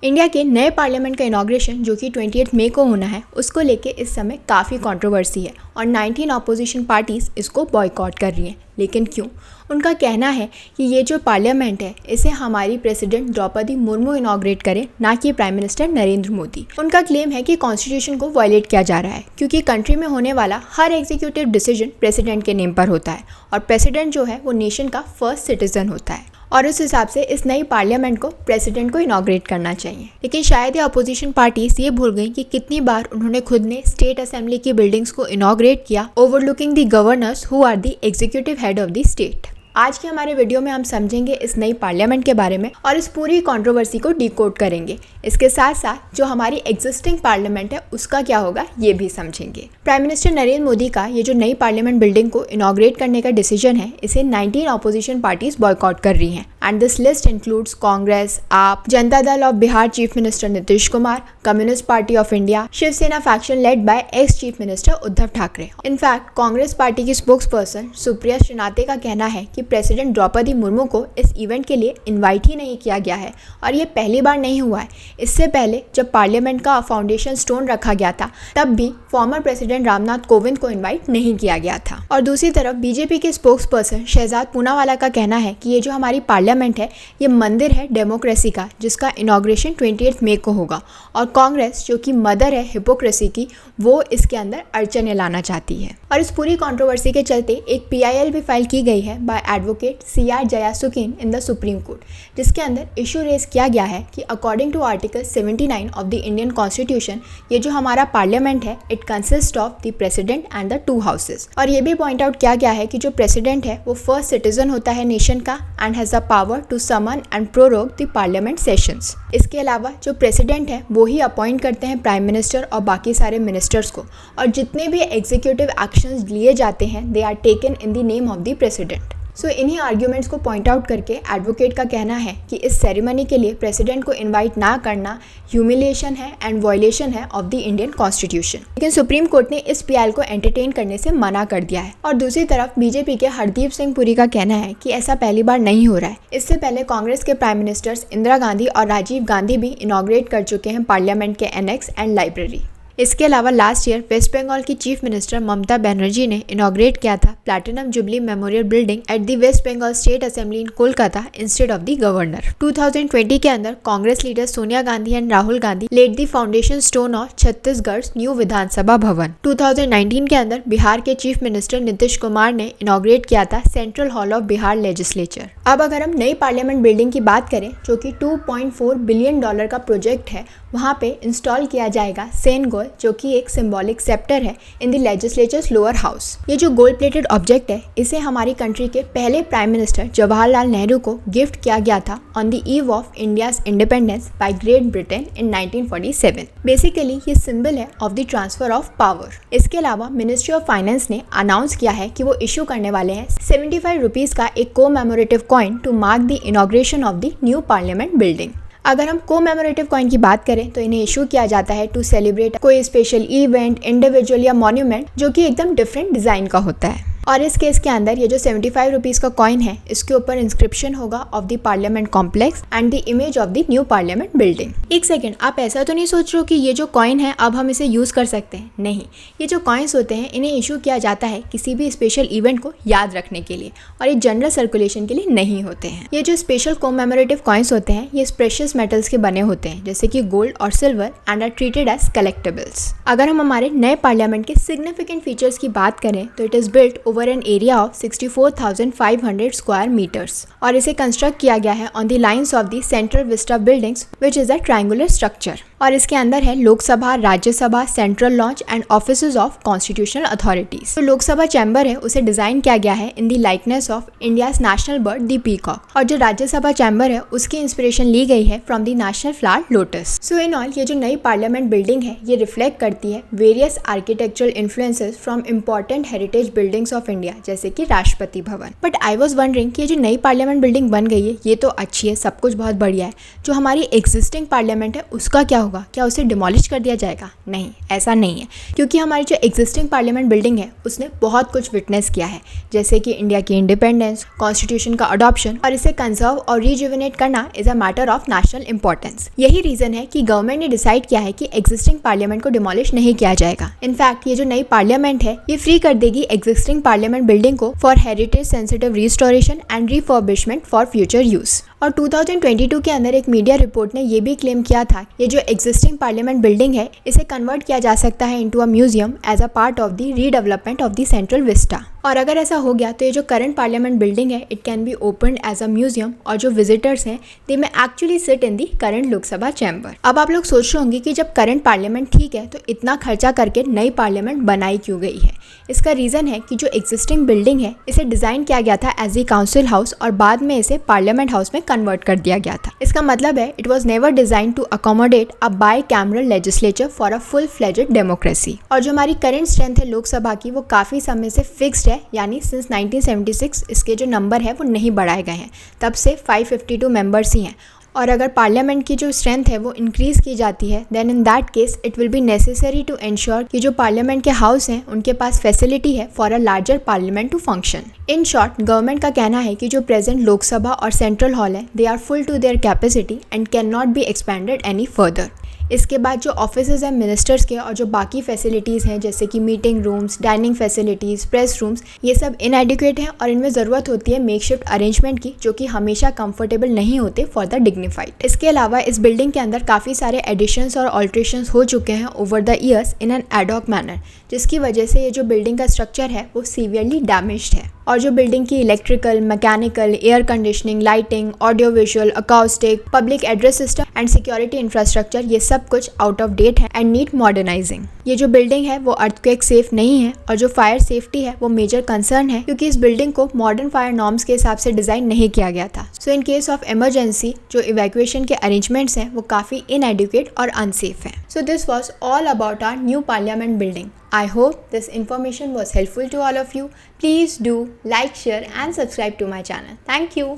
India के नए parliament का इनॉग्रेशन जो कि 28 मई को होना है, उसको लेके इस समय काफ़ी कंट्रोवर्सी है और 19 अपोजिशन पार्टीज़ इसको बॉयकॉट कर रही हैं। लेकिन क्यों? उनका कहना है कि ये जो पार्लियामेंट है इसे हमारी प्रेसिडेंट द्रौपदी मुर्मू इनॉग्रेट करें, ना कि प्राइम मिनिस्टर नरेंद्र मोदी। उनका क्लेम है कि कॉन्स्टिट्यूशन को वायलेट किया जा रहा है क्योंकि कंट्री में होने वाला हर एग्जीक्यूटिव डिसीजन प्रेसिडेंट के नेम पर होता है और प्रेसिडेंट जो है वो नेशन का फर्स्ट सिटीजन होता है और उस हिसाब से इस नई पार्लियामेंट को प्रेसिडेंट को इनॉग्रेट करना चाहिए। लेकिन शायद ये अपोजिशन पार्टीज ये भूल गई कि कितनी बार उन्होंने खुद ने स्टेट असेंबली की बिल्डिंग्स को इनॉग्रेट किया, overlooking the governors who are the executive head of the state. आज के हमारे वीडियो में हम समझेंगे इस नई पार्लियामेंट के बारे में और इस पूरी कंट्रोवर्सी को डिकोड करेंगे। इसके साथ साथ जो हमारी एग्जिस्टिंग पार्लियामेंट है उसका क्या होगा ये भी समझेंगे। प्राइम मिनिस्टर नरेंद्र मोदी का ये जो नई पार्लियामेंट बिल्डिंग को इनॉग्रेट करने का डिसीजन है, इसे 19 अपोजिशन पार्टीज बॉयकॉट कर रही हैं and this list includes Congress, AAP, Janata Dal of Bihar chief minister Nitish Kumar, communist party of India, Shiv Sena faction led by ex chief minister Uddhav Thackeray. In fact Congress party की स्पोक्स पर्सन सुप्रिया श्रीनाथे का कहना है कि प्रेसिडेंट द्रौपदी मुर्मू को इस इवेंट के लिए इनवाइट ही नहीं किया गया है और ये पहली बार नहीं हुआ है। इससे पहले जब पार्लियामेंट का फाउंडेशन स्टोन रखा गया था तब भी फॉर्मर प्रेसिडेंट रामनाथ कोविंद को इनवाइट नहीं किया गया था। और दूसरी तरफ बीजेपी के स्पोक्स पर्सन शहजाद पूनावाला का कहना है कि ये जो हमारी पार्लियामेंट है ये मंदिर है डेमोक्रेसी का, जिसका इनॉग्रेशन 28 मई को होगा और कांग्रेस जो कि मदर है हिपोक्रेसी की, वो इसके अंदर अड़चने लाना चाहती है। और इस पूरी कंट्रोवर्सी के चलते एक PIL भी फाइल की गई है by advocate CR Jayasukin in the supreme court, जिसके अंदर इशू रेज किया गया है कि according to article 79 of the Indian constitution ये जो हमारा पार्लियामेंट है it consist of the president and the 2 houses. और ये भी पॉइंट आउट किया गया है कि जो प्रेसिडेंट है वो फर्स्ट सिटीजन होता है नेशन का and has the power to summon and prorogue the parliament sessions. इसके अलावा जो प्रेसिडेंट है वो ही अपॉइंट करते हैं प्राइम मिनिस्टर और बाकी सारे मिनिस्टर्स को, और जितने भी एग्जीक्यूटिव एक्शंस लिए जाते हैं they are taken in the name of the president. So इन्हीं आर्ग्यूमेंट्स को पॉइंट आउट करके एडवोकेट का कहना है कि इस सेरेमनी के लिए प्रेसिडेंट को इनवाइट ना करना ह्यूमिलिएशन है एंड वायलेशन है ऑफ द इंडियन कॉन्स्टिट्यूशन। लेकिन सुप्रीम कोर्ट ने इस PIL को एंटरटेन करने से मना कर दिया है। और दूसरी तरफ बीजेपी के हरदीप सिंह पुरी का कहना है कि ऐसा पहली बार नहीं हो रहा है। इससे पहले कांग्रेस के प्राइम मिनिस्टर्स इंदिरा गांधी और राजीव गांधी भी इनॉग्रेट कर चुके हैं पार्लियामेंट के एनेक्स एंड लाइब्रेरी। इसके अलावा लास्ट ईयर वेस्ट बंगाल की चीफ मिनिस्टर ममता बनर्जी ने इनॉग्रेट किया था platinum jubilee memorial building at the West Bengal state assembly in Kolkata instead of the governor. 2020 के अंदर Congress leader Sonia Gandhi and Rahul Gandhi laid the foundation stone of Chhattisgarh new Vidhansabha Bhavan. 2019 के अंदर बिहार के चीफ मिनिस्टर नीतीश कुमार ने इनॉग्रेट किया था central hall of Bihar legislature. अब अगर हम नई पार्लियामेंट बिल्डिंग की बात करें जो कि $2.4 बिलियन का प्रोजेक्ट है, वहाँ पे इंस्टॉल किया जाएगा सेन गोल जो कि एक सिंबॉलिक सेप्टर है in the legislatures lower house. ये जो गोल्ड प्लेटेड ऑब्जेक्ट है इसे हमारी कंट्री के पहले प्राइम मिनिस्टर जवाहरलाल नेहरू को गिफ्ट किया गया था on the eve of India's independence bye great Britain in 1947। Basically ये सिंबल है of the transfer of power. इसके अलावा मिनिस्ट्री ऑफ फाइनेंस ने अनाउंस किया है कि वो इशू करने वाले हैं 75 रुपीज का एक commemorative coin to mark the inauguration of the new parliament building. अगर हम कोमेमोरेटिव कॉइन की बात करें तो इन्हें इशू किया जाता है टू सेलिब्रेट कोई स्पेशल इवेंट, इंडिविजुअल या मॉन्यूमेंट जो कि एकदम डिफरेंट डिजाइन का होता है। और इस केस के अंदर ये जो 75 रुपीज़ का कॉइन है इसके ऊपर इंस्क्रिप्शन होगा of the parliament complex and the image of the new parliament building. एक सेकंड, आप ऐसा तो नहीं सोच रहे हो कि ये जो कॉइन है अब हम इसे यूज़ कर सकते हैं? नहीं, ये जो कॉइन्स होते हैं इन्हें इशू किया जाता है किसी भी स्पेशल इवेंट को याद रखने के लिए और ये जनरल सर्कुलेशन के लिए नहीं होते हैं। ये जो स्पेशल कोमेमोरेटिव कॉइन्स होते हैं ये प्रेशियस मेटल्स के बने होते हैं जैसे कि गोल्ड और silver and are treated as collectables. अगर हम हमारे नए पार्लियामेंट के सिग्निफिकेंट फीचर्स की बात करें तो it is built over an area of 64,500 square metres और इसे कंस्ट्रक्ट किया गया है on the lines of the central vista buildings which is a triangular structure. और इसके अंदर है Lok Sabha, Rajya Sabha, central lounge and offices of constitutional authorities. तो लोकसभा चैम्बर है उसे डिजाइन किया गया है in the likeness of India's national bird the peacock और जो राज्यसभा चैम्बर है उसकी इंस्पिरेशन ली गई है from the national flower lotus. So in all ये जो नई पार्लियामेंट बिल्डिंग है ये रिफ्लेक्ट करती है various architectural influences from important heritage buildings of India जैसे कि Rashtrapati Bhavan. But I was wondering कि ये जो नई पार्लियामेंट बिल्डिंग बन गई है ये तो अच्छी है, सब कुछ बहुत बढ़िया है, जो हमारी एग्जिस्टिंग पार्लियामेंट है उसका क्या होगा, क्या उसे डिमोलिश कर दिया जाएगा? नहीं, ऐसा नहीं है, क्योंकि हमारी जो एग्जिस्टिंग पार्लियामेंट बिल्डिंग है उसने बहुत कुछ विटनेस किया है, जैसे कि इंडिया की इंडिपेंडेंस, कॉन्स्टिट्यूशन का अडॉप्शन, और इसे कंजर्व और रिजुविनेट करना is a matter of national importance. यही रीजन है कि गवर्नमेंट ने डिसाइड किया है कि एग्जिस्टिंग पार्लियामेंट को डिमोलिश नहीं किया जाएगा। इनफैक्ट ये जो नई पार्लियामेंट है ये फ्री कर देगी एग्जिस्टिंग पार्लियामेंट बिल्डिंग को for heritage sensitive restoration and refurbishment for future use. और 2022 के अंदर एक मीडिया रिपोर्ट ने ये भी क्लेम किया था ये जो एग्जिस्टिंग पार्लियामेंट बिल्डिंग है इसे कन्वर्ट किया जा सकता है into a museum as a part of the redevelopment of the central vista. और अगर ऐसा हो गया तो ये जो करंट पार्लियामेंट बिल्डिंग है it can be opened as a museum, और जो विजिटर्स हैं they may actually sit in the current Lok Sabha chamber. अब आप लोग सोच रहे होंगे कि जब करंट पार्लियामेंट ठीक है तो इतना खर्चा करके नई पार्लियामेंट बनाई क्यों गई है। इसका रीज़न है कि जो एग्जिस्टिंग बिल्डिंग है इसे डिज़ाइन किया गया था एज ए काउंसिल हाउस और बाद में इसे पार्लियामेंट हाउस में कन्वर्ट कर दिया गया था। इसका मतलब है it was never design to accommodate a bicameral legislature for a full fledged democracy. और जो हमारी करंट स्ट्रेंथ है लोकसभा की वो काफ़ी समय से फिक्स्ड है, यानी सिंस 1976 इसके जो नंबर है वो नहीं बढ़ाए गए हैं, तब से 552 मेंबर्स ही हैं। और अगर पार्लियामेंट की जो स्ट्रेंथ है वो इंक्रीज़ की जाती है then in that case it will be necessary to ensure कि जो पार्लियामेंट के हाउस हैं उनके पास फैसिलिटी है for a larger parliament to function. In short government का कहना है कि जो प्रेजेंट लोकसभा और सेंट्रल हॉल है they are full to their capacity and can not be expanded any further. इसके बाद जो ऑफिसेज हैं मिनिस्टर्स के और जो बाकी फैसिलिटीज़ हैं जैसे कि meeting rooms, dining facilities, press rooms, ये सब इनएडिक्वेट हैं और इनमें ज़रूरत होती है मेकशिफ्ट अरेंजमेंट की जो कि हमेशा कंफर्टेबल नहीं होते फॉर द डिग्निफाइड। इसके अलावा इस बिल्डिंग के अंदर काफ़ी सारे एडिशंस और ऑल्ट्रेशंस हो चुके हैं over the years in an ad hoc manner, जिसकी वजह से ये जो बिल्डिंग का स्ट्रक्चर है वो सीवियरली डैमेज्ड है। और जो बिल्डिंग की electrical, mechanical, air conditioning, lighting, audio visual, acoustic, public address system and security infrastructure ये सब कुछ आउट ऑफ डेट है एंड नीड मॉडर्नाइजिंग। ये जो बिल्डिंग है वो अर्थक्वेक सेफ नहीं है और जो फायर सेफ्टी है वो मेजर कंसर्न है क्योंकि इस बिल्डिंग को मॉडर्न फायर नॉर्म्स के हिसाब से डिजाइन नहीं किया गया था। So in case of emergency जो इवैक्यूएशन के अरेंजमेंट्स हैं वो काफ़ी इनएडिक्वेट और अनसेफ हैं। So this was all about our new parliament building. I hope this information was helpful to all of you. Please do like, share and subscribe to my channel. Thank you.